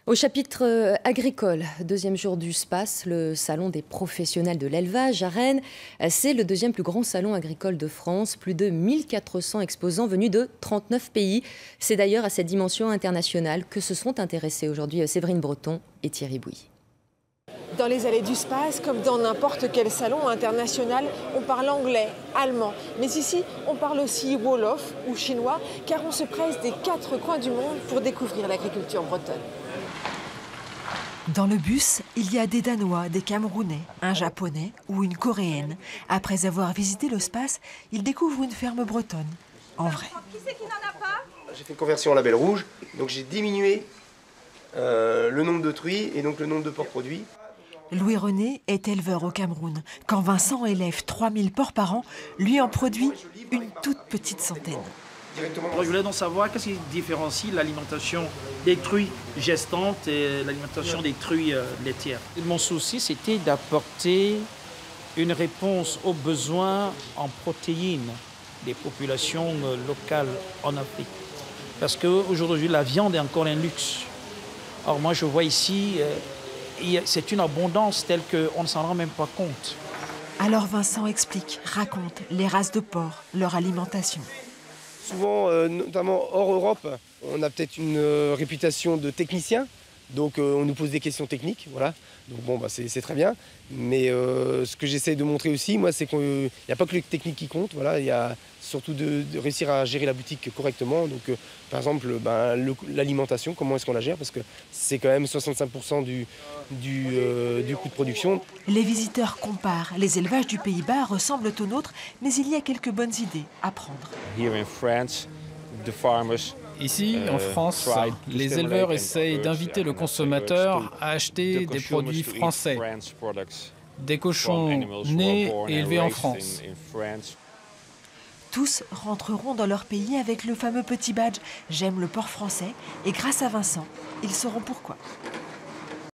Au chapitre agricole, deuxième jour du SPACE, le salon des professionnels de l'élevage à Rennes. C'est le deuxième plus grand salon agricole de France, plus de 1400 exposants venus de 39 pays. C'est d'ailleurs à cette dimension internationale que se sont intéressés aujourd'hui Séverine Breton et Thierry Bouilly. Dans les allées du SPACE, comme dans n'importe quel salon international, on parle anglais, allemand. Mais ici, on parle aussi wolof ou chinois, car on se presse des quatre coins du monde pour découvrir l'agriculture bretonne. Dans le bus, il y a des Danois, des Camerounais, un Japonais ou une Coréenne. Après avoir visité le SPACE, ils découvrent une ferme bretonne, en vrai. Qui c'est qui n'en a pas? J'ai fait une conversion en label rouge, donc j'ai diminué le nombre de truies et donc le nombre de porcs produits. Louis-René est éleveur au Cameroun. Quand Vincent élève 3000 porcs par an, lui en produit une toute petite centaine. Je voulais donc savoir qu'est-ce qui différencie l'alimentation des truies gestantes et l'alimentation des truies laitières. Mon souci, c'était d'apporter une réponse aux besoins en protéines des populations locales en Afrique. Parce qu'aujourd'hui, la viande est encore un luxe. Or, moi, je vois ici, c'est une abondance telle qu'on ne s'en rend même pas compte. Alors Vincent explique, raconte les races de porcs, leur alimentation. Souvent, notamment hors Europe, on a peut-être une réputation de technicien, donc on nous pose des questions techniques, voilà. Donc bon, c'est très bien. Mais ce que j'essaie de montrer aussi, moi, c'est qu'il n'y a pas que les techniques qui comptent, voilà. Il y a surtout de réussir à gérer la boutique correctement. Donc par exemple, l'alimentation, comment est-ce qu'on la gère, parce que c'est quand même 65% du coût de production. Les visiteurs comparent. Les élevages du Pays-Bas ressemblent aux nôtres, mais il y a quelques bonnes idées à prendre. Ici, en France, les éleveurs essayent d'inviter le consommateur à acheter des produits français, des cochons nés et élevés en France. Tous rentreront dans leur pays avec le fameux petit badge « J'aime le porc français » et grâce à Vincent, ils sauront pourquoi.